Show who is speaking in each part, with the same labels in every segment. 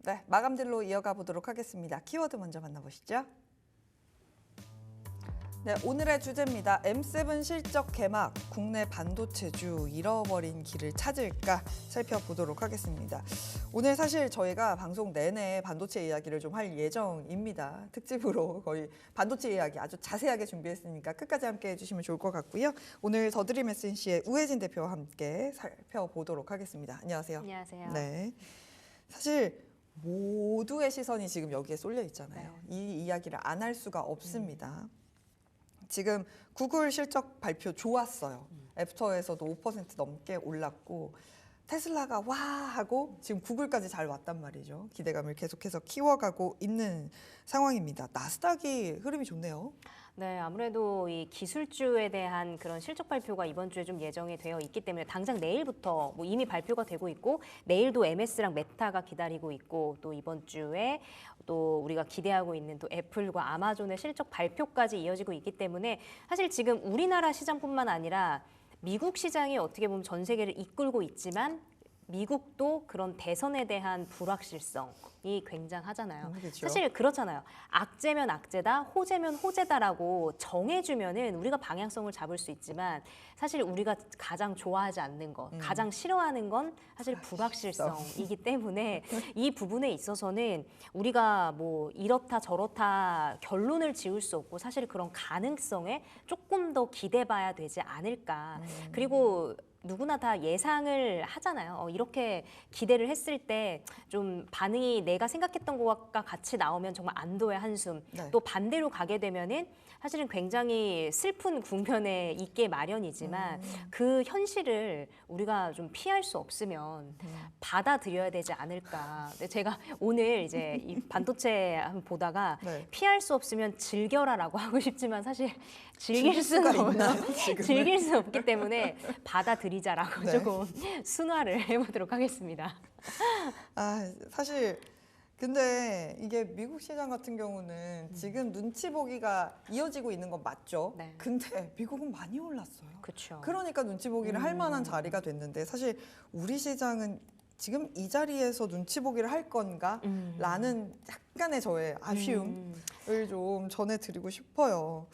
Speaker 1: 네, 마감들로 이어가 보도록 하겠습니다. 키워드 먼저 만나보시죠. 네, 오늘의 주제입니다. M7 실적 개막, 국내 반도체주 잃어버린 길을 찾을까 살펴보도록 하겠습니다. 오늘 사실 저희가 방송 내내 반도체 이야기를 좀 할 예정입니다. 특집으로 거의 반도체 이야기 아주 자세하게 준비했으니까 끝까지 함께 해주시면 좋을 것 같고요. 오늘 더드림 SNC의 우혜진 대표와 함께 살펴보도록 하겠습니다. 안녕하세요.
Speaker 2: 안녕하세요.
Speaker 1: 네, 사실 모두의 시선이 지금 여기에 쏠려 있잖아요.
Speaker 2: 네.
Speaker 1: 이 이야기를 안 할 수가 없습니다. 지금 구글 실적 발표 좋았어요. 앱스토어에서도 5% 넘게 올랐고 테슬라가 와 하고 지금 구글까지 잘 왔단 말이죠. 기대감을 계속해서 키워가고 있는 상황입니다. 나스닥이 흐름이 좋네요.
Speaker 2: 네, 아무래도 이 기술주에 대한 그런 실적 발표가 이번 주에 좀 예정이 되어 있기 때문에 당장 내일부터 뭐 이미 발표가 되고 있고 내일도 MS랑 메타가 기다리고 있고 또 이번 주에 또 우리가 기대하고 있는 또 애플과 아마존의 실적 발표까지 이어지고 있기 때문에 사실 지금 우리나라 시장뿐만 아니라 미국 시장이 어떻게 보면 전 세계를 이끌고 있지만 미국도 그런 대선에 대한 불확실성이 굉장하잖아요.
Speaker 1: 그렇죠.
Speaker 2: 사실 그렇잖아요. 악재면 악재다, 호재면 호재다라고 정해주면은 우리가 방향성을 잡을 수 있지만 사실 우리가 가장 좋아하지 않는 것, 가장 싫어하는 건 사실 불확실성이기 때문에 이 부분에 있어서는 우리가 뭐 이렇다 저렇다 결론을 지을 수 없고 사실 그런 가능성에 조금 더 기대봐야 되지 않을까. 그리고 누구나 다 예상을 하잖아요. 이렇게 기대를 했을 때 좀 반응이 내가 생각했던 것과 같이 나오면 정말 안도의 한숨.
Speaker 1: 네.
Speaker 2: 또 반대로 가게 되면은 사실은 굉장히 슬픈 국면에 있게 마련이지만 그 현실을 우리가 좀 피할 수 없으면 받아들여야 되지 않을까. 근데 제가 오늘 이제 이 반도체 한번 보다가
Speaker 1: 네.
Speaker 2: 피할 수 없으면 즐겨라라고 하고 싶지만 사실 즐길 수는
Speaker 1: 수가 있나요,
Speaker 2: 없나?
Speaker 1: 지금은?
Speaker 2: 즐길 수 없기 때문에 받아들이자라고
Speaker 1: 네.
Speaker 2: 조금 순화를 해보도록 하겠습니다.
Speaker 1: 아, 사실 근데 이게 미국 시장 같은 경우는 지금 눈치 보기가 이어지고 있는 건 맞죠.
Speaker 2: 네.
Speaker 1: 근데 미국은 많이 올랐어요.
Speaker 2: 그렇죠.
Speaker 1: 그러니까 눈치 보기를 할 만한 자리가 됐는데 사실 우리 시장은 지금 이 자리에서 눈치 보기를 할 건가? 라는 약간의 저의 아쉬움을 좀 전해드리고 싶어요.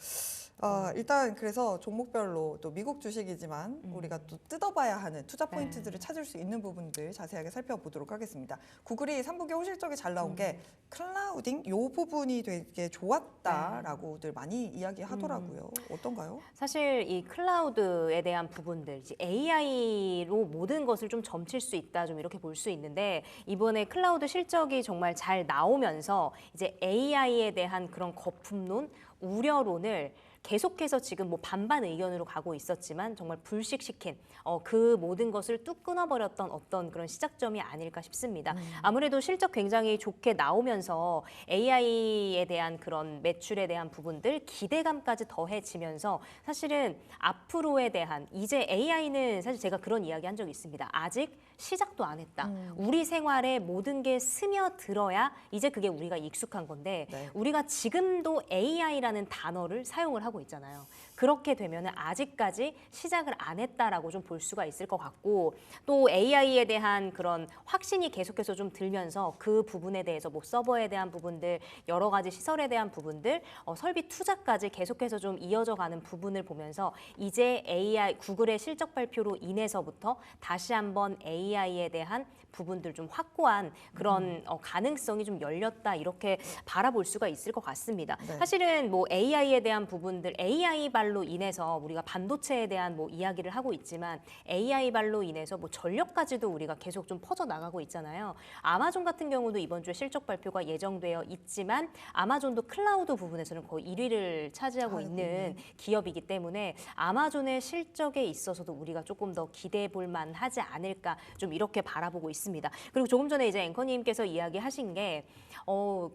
Speaker 1: 일단 그래서 종목별로 또 미국 주식이지만 우리가 또 뜯어봐야 하는 투자 포인트들을 찾을 수 있는 부분들 자세하게 살펴보도록 하겠습니다. 구글이 3분기 호실적이 잘 나온 게 클라우딩 요 부분이 되게 좋았다라고들 많이 이야기하더라고요. 어떤가요?
Speaker 2: 사실 이 클라우드에 대한 부분들, 이제 AI로 모든 것을 좀 점칠 수 있다, 좀 이렇게 볼 수 있는데 이번에 클라우드 실적이 정말 잘 나오면서 이제 AI에 대한 그런 거품론, 우려론을 계속해서 지금 뭐 반반 의견으로 가고 있었지만 정말 불식시킨 그 모든 것을 뚝 끊어버렸던 어떤 그런 시작점이 아닐까 싶습니다. 아무래도 실적 굉장히 좋게 나오면서 AI에 대한 그런 매출에 대한 부분들 기대감까지 더해지면서 사실은 앞으로에 대한 이제 AI는 사실 제가 그런 이야기 한 적이 있습니다. 아직 시작도 안 했다. 우리 생활에 모든 게 스며들어야 이제 그게 우리가 익숙한 건데
Speaker 1: 네.
Speaker 2: 우리가 지금도 AI라는 단어를 사용을 하고 있잖아요. 그렇게 되면 아직까지 시작을 안 했다라고 좀 볼 수가 있을 것 같고 또 AI에 대한 그런 확신이 계속해서 좀 들면서 그 부분에 대해서 뭐 서버에 대한 부분들 여러 가지 시설에 대한 부분들 설비 투자까지 계속해서 좀 이어져 가는 부분을 보면서 이제 AI 구글의 실적 발표로 인해서부터 다시 한번 AI에 대한 부분들 좀 확고한 그런 가능성이 좀 열렸다 이렇게 바라볼 수가 있을 것 같습니다.
Speaker 1: 네.
Speaker 2: 사실은 뭐 AI에 대한 부분들 AI 발로 인해서 우리가 반도체에 대한 뭐 이야기를 하고 있지만 AI 발로 인해서 뭐 전력까지도 우리가 계속 좀 퍼져 나가고 있잖아요. 아마존 같은 경우도 이번 주에 실적 발표가 예정되어 있지만 아마존도 클라우드 부분에서는 거의 1위를 차지하고 있는 기업이기 때문에 아마존의 실적에 있어서도 우리가 조금 더 기대해 볼 만하지 않을까 좀 이렇게 바라보고 있습니다. 그리고 조금 전에 이제 앵커님께서 이야기하신 게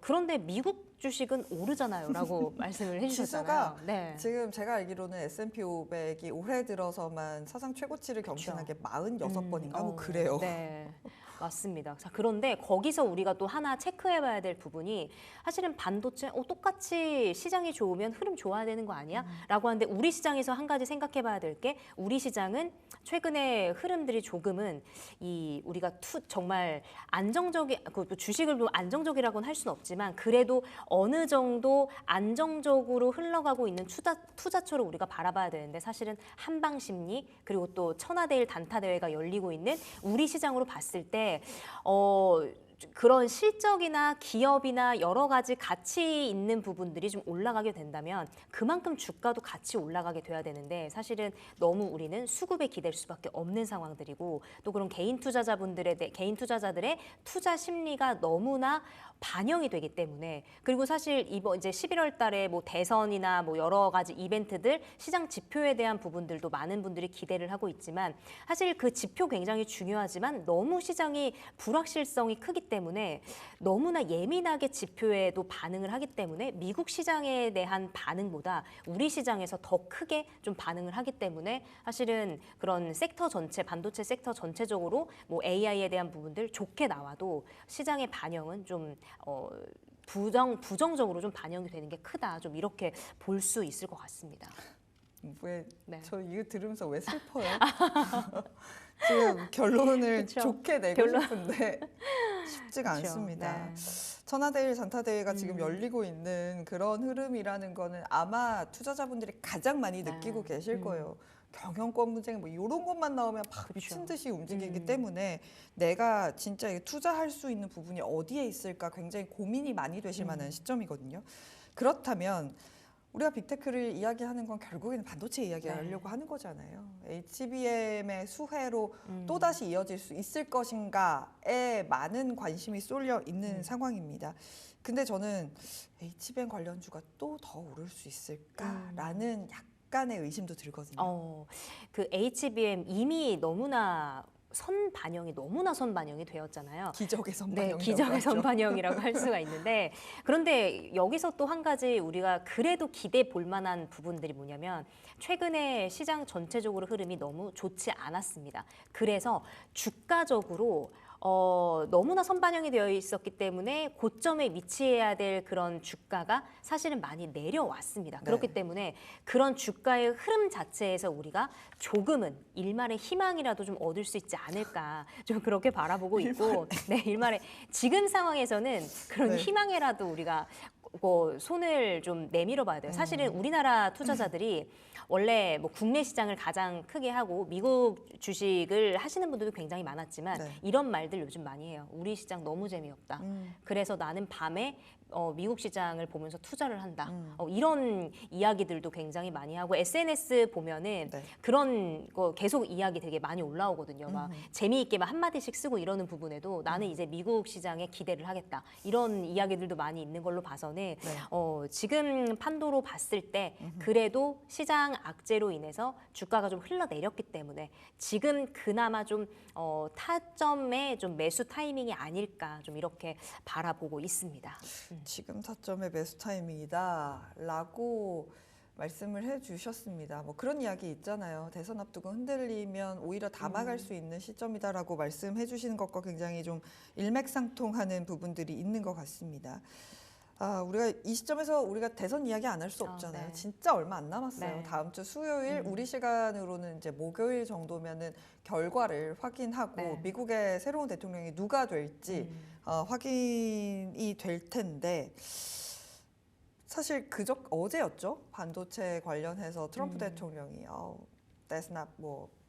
Speaker 2: 그런데 미국 주식은 오르잖아요라고 말씀을 해주셨잖아요. 네.
Speaker 1: 지금 제가 알기로는 S&P 500이 올해 들어서만 사상 최고치를 경신한 게 46번인가 뭐 그래요.
Speaker 2: 네. 맞습니다. 자, 그런데 거기서 우리가 또 하나 체크해봐야 될 부분이 사실은 반도체 똑같이 시장이 좋으면 흐름 좋아야 되는 거 아니야? 라고 하는데 우리 시장에서 한 가지 생각해봐야 될 게 우리 시장은 최근에 흐름들이 조금은 이 우리가 정말 안정적인 그 주식을 보면 안정적이라고는 할 수는 없지만 그래도 어느 정도 안정적으로 흘러가고 있는 투자처를 우리가 바라봐야 되는데 사실은 한방 심리 그리고 또 천하대일 단타 대회가 열리고 있는 우리 시장으로 봤을 때 그런 실적이나 기업이나 여러 가지 가치 있는 부분들이 좀 올라가게 된다면 그만큼 주가도 같이 올라가게 돼야 되는데 사실은 너무 우리는 수급에 기댈 수밖에 없는 상황들이고 또 그런 개인 투자자들의 투자 심리가 너무나 반영이 되기 때문에 그리고 사실 이번 이제 11월 달에 뭐 대선이나 뭐 여러 가지 이벤트들 시장 지표에 대한 부분들도 많은 분들이 기대를 하고 있지만 사실 그 지표 굉장히 중요하지만 너무 시장이 불확실성이 크기 때문에 너무나 예민하게 지표에도 반응을 하기 때문에 미국 시장에 대한 반응보다 우리 시장에서 더 크게 좀 반응을 하기 때문에 사실은 그런 섹터 전체 반도체 섹터 전체적으로 뭐 AI에 대한 부분들 좋게 나와도 시장의 반영은 좀 부정적으로 좀 반영이 되는 게 크다. 좀 이렇게 볼 수 있을 것 같습니다.
Speaker 1: 왜
Speaker 2: 네.
Speaker 1: 저 이거 들으면서 왜 슬퍼요? 지금 결론을
Speaker 2: 그쵸.
Speaker 1: 좋게 내고 싶은데 쉽지가
Speaker 2: 그쵸.
Speaker 1: 않습니다.
Speaker 2: 네.
Speaker 1: 천하대일, 단타대회가 지금 열리고 있는 그런 흐름이라는 거는 아마 투자자분들이 가장 많이
Speaker 2: 네.
Speaker 1: 느끼고 계실 거예요. 경영권 분쟁 뭐 이런 것만 나오면 막
Speaker 2: 그쵸.
Speaker 1: 미친 듯이 움직이기 때문에 내가 진짜 투자할 수 있는 부분이 어디에 있을까 굉장히 고민이 많이 되실 만한 시점이거든요. 그렇다면 우리가 빅테크를 이야기하는 건 결국에는 반도체 이야기하려고 하는 거잖아요. HBM의 수혜로 또다시 이어질 수 있을 것인가에 많은 관심이 쏠려 있는 상황입니다. 근데 저는 HBM 관련주가 또 더 오를 수 있을까라는 약간의 의심도 들거든요.
Speaker 2: 그 HBM 이미 너무나 선반영이 되었잖아요.
Speaker 1: 기적의
Speaker 2: 네,
Speaker 1: 선반영이라고
Speaker 2: 기적의
Speaker 1: 하죠.
Speaker 2: 선반영이라고 할 수가 있는데 그런데 여기서 또 한 가지 우리가 그래도 기대 볼 만한 부분들이 뭐냐면 최근에 시장 전체적으로 흐름이 너무 좋지 않았습니다. 그래서 주가적으로 너무나 선반영이 되어 있었기 때문에 고점에 위치해야 될 그런 주가가 사실은 많이 내려왔습니다. 그렇기 때문에 그런 주가의 흐름 자체에서 우리가 조금은 일말의 희망이라도 좀 얻을 수 있지 않을까 좀 그렇게 바라보고 있고 네, 일말의 지금 상황에서는 그런
Speaker 1: 네.
Speaker 2: 희망에라도 우리가 손을 좀 내밀어 봐야 돼요. 사실은 우리나라 투자자들이 원래 뭐 국내 시장을 가장 크게 하고 미국 주식을 하시는 분들도 굉장히 많았지만
Speaker 1: 네.
Speaker 2: 이런 말들 요즘 많이 해요. 우리 시장 너무 재미없다. 그래서 나는 밤에 미국 시장을 보면서 투자를 한다. 이런 이야기들도 굉장히 많이 하고 SNS 보면은
Speaker 1: 네.
Speaker 2: 그런 거 계속 이야기 되게 많이 올라오거든요. 막 재미있게 막 한마디씩 쓰고 이러는 부분에도 나는 이제 미국 시장에 기대를 하겠다. 이런 이야기들도 많이 있는 걸로 봐서는 지금 판도로 봤을 때 그래도 시장 악재로 인해서 주가가 좀 흘러내렸기 때문에 지금 그나마 좀 타점의 좀 매수 타이밍이 아닐까 좀 이렇게 바라보고 있습니다.
Speaker 1: 지금 타점의 매수 타이밍이다라고 말씀을 해주셨습니다. 뭐 그런 이야기 있잖아요. 대선 앞두고 흔들리면 오히려 담아갈 수 있는 시점이다라고 말씀해주시는 것과 굉장히 좀 일맥상통하는 부분들이 있는 것 같습니다. 우리가 이 시점에서 우리가 대선 이야기 안 할 수 없잖아요.
Speaker 2: 네.
Speaker 1: 진짜 얼마 안 남았어요.
Speaker 2: 네.
Speaker 1: 다음 주 수요일 우리 시간으로는 이제 목요일 정도면은 결과를 확인하고
Speaker 2: 네.
Speaker 1: 미국의 새로운 대통령이 누가 될지 확인이 될 텐데 사실 어제였죠. 반도체 관련해서 트럼프 대통령이 that's not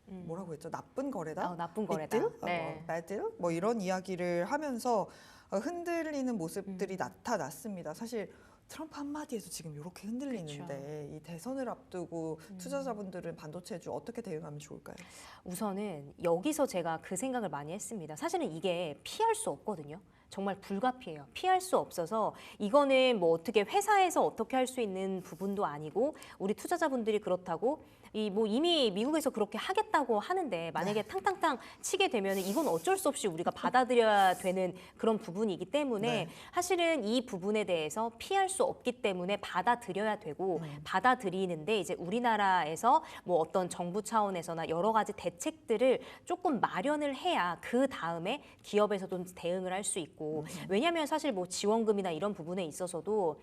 Speaker 1: 뭐라고 했죠? 나쁜 거래다.
Speaker 2: 나쁜 거래다.
Speaker 1: big deal?
Speaker 2: 네.
Speaker 1: bad deal? 뭐 이런 이야기를 하면서 흔들리는 모습들이 나타났습니다. 사실 트럼프 한마디에서 지금 이렇게 흔들리는데 이 대선을 앞두고 투자자분들은 반도체주 어떻게 대응하면 좋을까요?
Speaker 2: 우선은 여기서 제가 그 생각을 많이 했습니다. 사실은 이게 피할 수 없거든요. 정말 불가피해요. 피할 수 없어서 이거는 뭐 어떻게 회사에서 어떻게 할 수 있는 부분도 아니고 우리 투자자분들이 그렇다고 이 뭐 이미 미국에서 그렇게 하겠다고 하는데 만약에 탕탕탕 치게 되면 이건 어쩔 수 없이 우리가 받아들여야 되는 그런 부분이기 때문에
Speaker 1: 네.
Speaker 2: 사실은 이 부분에 대해서 피할 수 없기 때문에 받아들여야 되고 받아들이는데 이제 우리나라에서 뭐 어떤 정부 차원에서나 여러 가지 대책들을 조금 마련을 해야 그 다음에 기업에서도 대응을 할 수 있고 왜냐하면 사실 뭐 지원금이나 이런 부분에 있어서도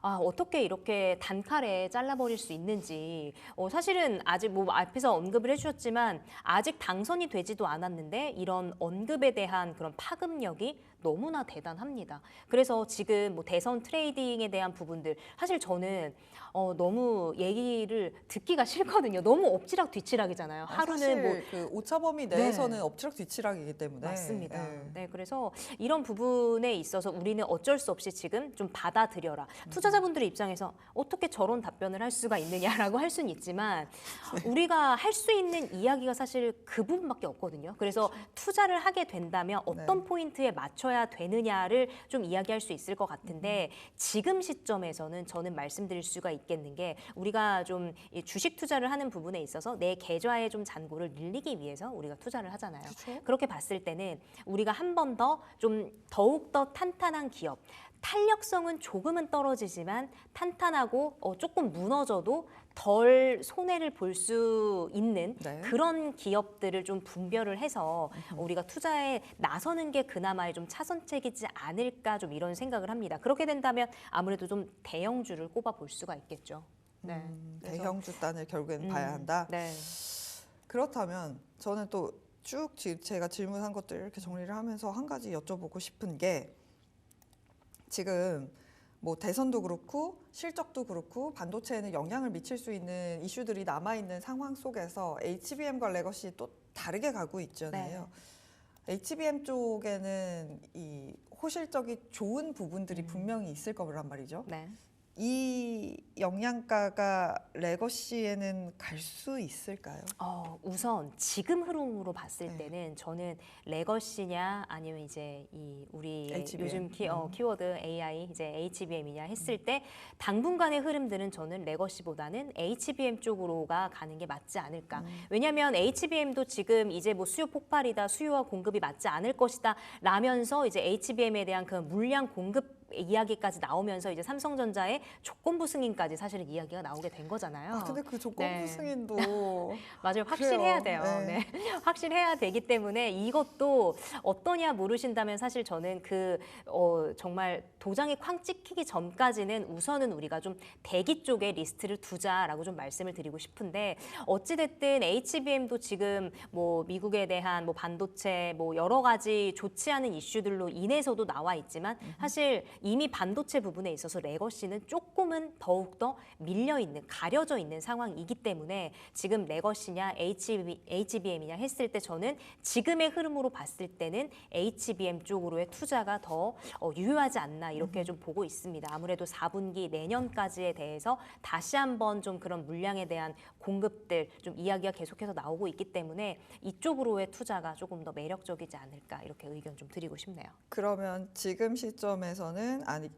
Speaker 2: 어떻게 이렇게 단칼에 잘라버릴 수 있는지 사실은 아직 뭐 앞에서 언급을 해주셨지만 아직 당선이 되지도 않았는데 이런 언급에 대한 그런 파급력이 너무나 대단합니다. 그래서 지금 뭐 대선 트레이딩에 대한 부분들 사실 저는 너무 얘기를 듣기가 싫거든요. 너무 엎치락 뒤치락이잖아요. 하루는
Speaker 1: 사실
Speaker 2: 뭐
Speaker 1: 그 오차범위 내에서는 엎치락 뒤치락이기 때문에
Speaker 2: 맞습니다.
Speaker 1: 네.
Speaker 2: 네, 그래서 이런 부분에 있어서 우리는 어쩔 수 없이 지금 좀 받아들여라. 투자자분들의 입장에서 어떻게 저런 답변을 할 수가 있느냐라고 할 수는 있지만 우리가 할 수 있는 이야기가 사실 그 부분밖에 없거든요. 그래서 투자를 하게 된다면 어떤 포인트에 맞춰야 되느냐를 좀 이야기할 수 있을 것 같은데 지금 시점에서는 저는 말씀드릴 수가 있겠는 게 우리가 좀 이 주식 투자를 하는 부분에 있어서 내 계좌의 좀 잔고를 늘리기 위해서 우리가 투자를 하잖아요.
Speaker 1: 그렇죠.
Speaker 2: 그렇게 봤을 때는 우리가 한 번 더 좀 더욱 더 탄탄한 기업, 탄력성은 조금은 떨어지지만 탄탄하고 조금 무너져도 덜 손해를 볼 수 있는
Speaker 1: 네.
Speaker 2: 그런 기업들을 좀 분별을 해서 우리가 투자에 나서는 게 그나마의 좀 차선책이지 않을까 좀 이런 생각을 합니다. 그렇게 된다면 아무래도 좀 대형주를 꼽아 볼 수가 있겠죠. 네. 그래서-
Speaker 1: 대형주 단을 결국에는 봐야 한다.
Speaker 2: 네.
Speaker 1: 그렇다면 저는 또 쭉 제가 질문한 것들 이렇게 정리를 하면서 한 가지 여쭤보고 싶은 게 지금 뭐 대선도 그렇고 실적도 그렇고 반도체에는 영향을 미칠 수 있는 이슈들이 남아 있는 상황 속에서 HBM과 레거시 또 다르게 가고 있잖아요. HBM 쪽에는 이 호실적이 좋은 부분들이 분명히 있을 거란 말이죠.
Speaker 2: 네.
Speaker 1: 이 영양가가 레거시에는 갈 수 있을까요?
Speaker 2: 우선 지금 흐름으로 봤을
Speaker 1: 네.
Speaker 2: 때는 저는 레거시냐 아니면 이제 이 우리
Speaker 1: HBM.
Speaker 2: 요즘 키워드 AI 이제 HBM이냐 했을 때 당분간의 흐름들은 저는 레거시보다는 HBM 쪽으로가 가는 게 맞지 않을까. 왜냐하면 HBM도 지금 이제 뭐 수요 폭발이다, 수요와 공급이 맞지 않을 것이다 라면서 이제 HBM에 대한 그 물량 공급 이야기까지 나오면서 이제 삼성전자의 조건부 승인까지 사실은 이야기가 나오게 된 거잖아요.
Speaker 1: 근데 그 조건부
Speaker 2: 네.
Speaker 1: 승인도
Speaker 2: 맞아요. 확실해야
Speaker 1: 그래요.
Speaker 2: 돼요.
Speaker 1: 네.
Speaker 2: 네. 확실해야 되기 때문에 이것도 어떠냐 물으신다면 사실 저는 정말 도장이 쾅 찍히기 전까지는 우선은 우리가 좀 대기 쪽에 리스트를 두자라고 좀 말씀을 드리고 싶은데 어찌됐든 HBM도 지금 뭐 미국에 대한 뭐 반도체 뭐 여러 가지 좋지 않은 이슈들로 인해서도 나와 있지만 사실 이미 반도체 부분에 있어서 레거시는 조금은 더욱더 밀려있는, 가려져 있는 상황이기 때문에 지금 레거시냐 HBM이냐 했을 때 저는 지금의 흐름으로 봤을 때는 HBM 쪽으로의 투자가 더 유효하지 않나 이렇게 좀 보고 있습니다. 아무래도 4분기 내년까지에 대해서 다시 한번 좀 그런 물량에 대한 공급들 좀 이야기가 계속해서 나오고 있기 때문에 이쪽으로의 투자가 조금 더 매력적이지 않을까 이렇게 의견 좀 드리고 싶네요.
Speaker 1: 그러면 지금 시점에서는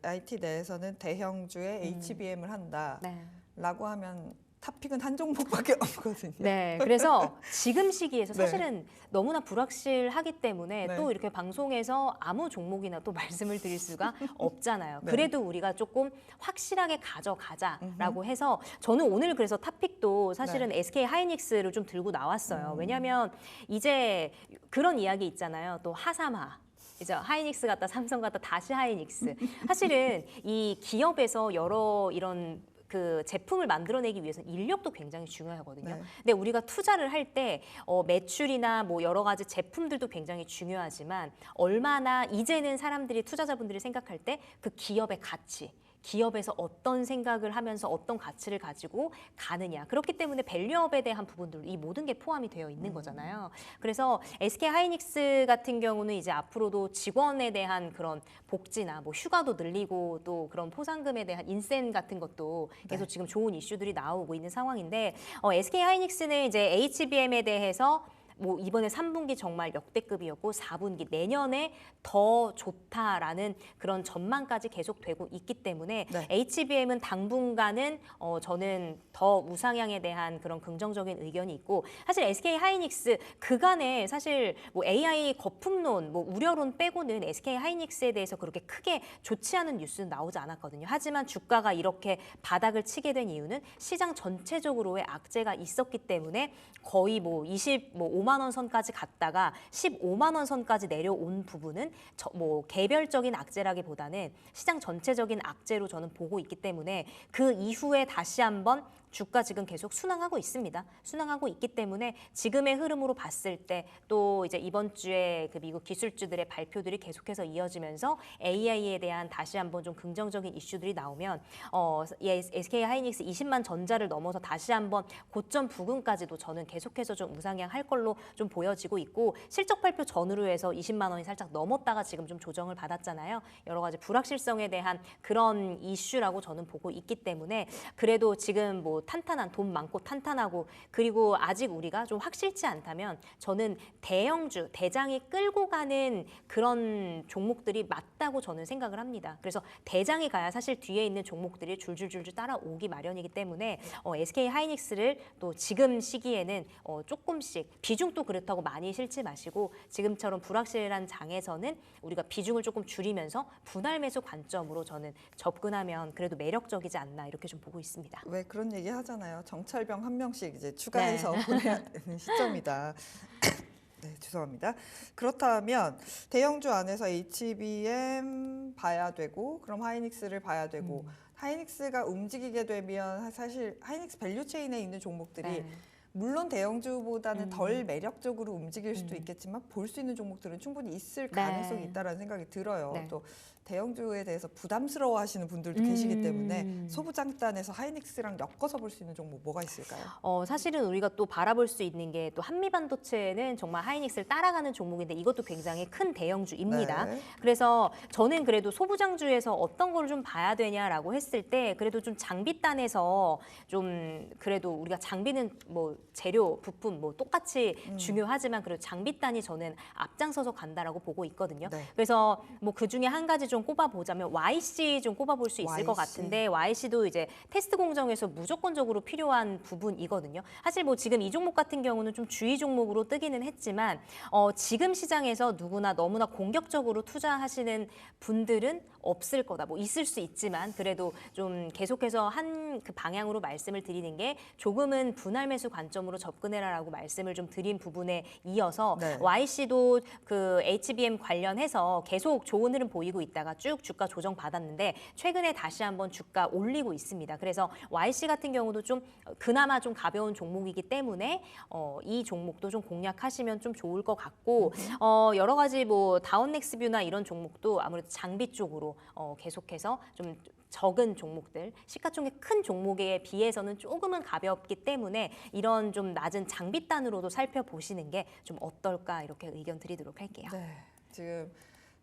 Speaker 1: IT 내에서는 대형주의 HBM을 한다라고
Speaker 2: 네.
Speaker 1: 하면 탑픽은 한 종목밖에 없거든요.
Speaker 2: 네, 그래서 지금 시기에서
Speaker 1: 네.
Speaker 2: 사실은 너무나 불확실하기 때문에
Speaker 1: 네.
Speaker 2: 또 이렇게 방송에서 아무 종목이나 또 말씀을 드릴 수가 없잖아요.
Speaker 1: 네.
Speaker 2: 그래도 우리가 조금 확실하게 가져가자라고 해서 저는 오늘 그래서 탑픽도 사실은
Speaker 1: 네.
Speaker 2: SK 하이닉스를 좀 들고 나왔어요. 왜냐하면 이제 그런 이야기 있잖아요. 또 하사마. 이제 하이닉스 갔다 삼성 갔다 다시 하이닉스. 사실은 이 기업에서 여러 이런 그 제품을 만들어내기 위해서는 인력도 굉장히 중요하거든요.
Speaker 1: 네.
Speaker 2: 근데 우리가 투자를 할 때 매출이나 뭐 여러 가지 제품들도 굉장히 중요하지만 얼마나 이제는 사람들이 투자자분들이 생각할 때 그 기업의 가치 기업에서 어떤 생각을 하면서 어떤 가치를 가지고 가느냐. 그렇기 때문에 밸류업에 대한 부분들 이 모든 게 포함이 되어 있는 거잖아요. 그래서 SK 하이닉스 같은 경우는 이제 앞으로도 직원에 대한 그런 복지나 뭐 휴가도 늘리고 또 그런 포상금에 대한 인센 같은 것도 계속 지금 좋은 이슈들이 나오고 있는 상황인데 SK 하이닉스는 이제 HBM에 대해서 뭐 이번에 3분기 정말 역대급이었고 4분기 내년에 더 좋다라는 그런 전망까지 계속되고 있기 때문에
Speaker 1: 네.
Speaker 2: HBM은 당분간은 저는 더 우상향에 대한 그런 긍정적인 의견이 있고 사실 SK 하이닉스 그간에 사실 뭐 AI 거품론, 뭐 우려론 빼고는 SK 하이닉스에 대해서 그렇게 크게 좋지 않은 뉴스는 나오지 않았거든요. 하지만 주가가 이렇게 바닥을 치게 된 이유는 시장 전체적으로의 악재가 있었기 때문에 거의 뭐 25만 원 선까지 갔다가 15만 원 선까지 내려온 부분은 뭐 개별적인 악재라기보다는 시장 전체적인 악재로 저는 보고 있기 때문에 그 이후에 다시 한번 주가 지금 계속 순항하고 있습니다. 순항하고 있기 때문에 지금의 흐름으로 봤을 때 또 이제 이번 주에 그 미국 기술주들의 발표들이 계속해서 이어지면서 AI에 대한 다시 한번 좀 긍정적인 이슈들이 나오면 SK 하이닉스 20만 전자를 넘어서 다시 한번 고점 부근까지도 저는 계속해서 좀 우상향할 걸로 좀 보여지고 있고 실적 발표 전후로 해서 20만 원이 살짝 넘었다가 지금 좀 조정을 받았잖아요. 여러 가지 불확실성에 대한 그런 이슈라고 저는 보고 있기 때문에 그래도 지금 뭐 탄탄한 돈 많고 탄탄하고 그리고 아직 우리가 좀 확실치 않다면 저는 대형주, 대장이 끌고 가는 그런 종목들이 맞다고 저는 생각을 합니다. 그래서 대장이 가야 사실 뒤에 있는 종목들이 줄줄줄줄 따라오기 마련이기 때문에 SK 하이닉스를 또 지금 시기에는 조금씩 비중도 그렇다고 많이 실지 마시고 지금처럼 불확실한 장에서는 우리가 비중을 조금 줄이면서 분할 매수 관점으로 저는 접근하면 그래도 매력적이지 않나 이렇게 좀 보고 있습니다.
Speaker 1: 왜 그런 얘기 하잖아요. 정찰병 한 명씩 이제 추가해서 보내야 되는 시점이다. 네, 죄송합니다. 그렇다면 대형주 안에서 HBM 봐야 되고 그럼 하이닉스를 봐야 되고 하이닉스가 움직이게 되면 사실 하이닉스 밸류체인에 있는 종목들이
Speaker 2: 네.
Speaker 1: 물론 대형주보다는 덜 매력적으로 움직일 수도 있겠지만 볼 수 있는 종목들은 충분히 있을 가능성이 있다는 생각이 들어요.
Speaker 2: 네.
Speaker 1: 또 대형주에 대해서 부담스러워하시는 분들도 계시기 때문에 소부장단에서 하이닉스랑 엮어서 볼 수 있는 종목 뭐가 있을까요?
Speaker 2: 사실은 우리가 또 바라볼 수 있는 게 또 한미반도체는 정말 하이닉스를 따라가는 종목인데 이것도 굉장히 큰 대형주입니다.
Speaker 1: 네.
Speaker 2: 그래서 저는 그래도 소부장주에서 어떤 걸 좀 봐야 되냐라고 했을 때 그래도 좀 장비단에서 좀 그래도 우리가 장비는 뭐 재료, 부품 뭐 똑같이 중요하지만 그래도 장비단이 저는 앞장서서 간다라고 보고 있거든요.
Speaker 1: 네.
Speaker 2: 그래서 뭐 그 중에 한 가지 좀 꼽아보자면 YC 좀 꼽아볼 수 있을 것
Speaker 1: YC.
Speaker 2: 같은데 YC도 이제 테스트 공정에서 무조건적으로 필요한 부분이거든요. 사실 뭐 지금 이 종목 같은 경우는 좀 주의 종목으로 뜨기는 했지만 지금 시장에서 누구나 너무나 공격적으로 투자하시는 분들은 없을 거다. 뭐 있을 수 있지만 그래도 좀 계속해서 한 그 방향으로 말씀을 드리는 게 조금은 분할 매수 관점으로 접근해라라고 말씀을 좀 드린 부분에 이어서
Speaker 1: 네.
Speaker 2: YC도 그 HBM 관련해서 계속 좋은 흐름 보이고 있다가 쭉 주가 조정 받았는데 최근에 다시 한번 주가 올리고 있습니다. 그래서 YC 같은 경우도 좀 그나마 좀 가벼운 종목이기 때문에 이 종목도 좀 공략하시면 좀 좋을 것 같고 여러 가지 뭐 다운넥스뷰나 이런 종목도 아무래도 장비 쪽으로 계속해서 좀 적은 종목들, 시가총액 큰 종목에 비해서는 조금은 가볍기 때문에 이런 좀 낮은 장비단으로도 살펴보시는 게 좀 어떨까 이렇게 의견 드리도록 할게요.
Speaker 1: 네, 지금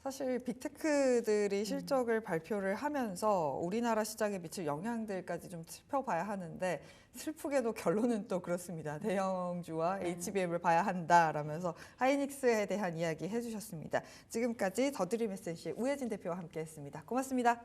Speaker 1: 사실 빅테크들이 실적을 발표를 하면서 우리나라 시장에 미칠 영향들까지 좀 살펴봐야 하는데 슬프게도 결론은 또 그렇습니다. 대형주와 HBM을 봐야 한다라면서 하이닉스에 대한 이야기 해주셨습니다. 지금까지 더드림 SNC의 우혜진 대표와 함께했습니다. 고맙습니다.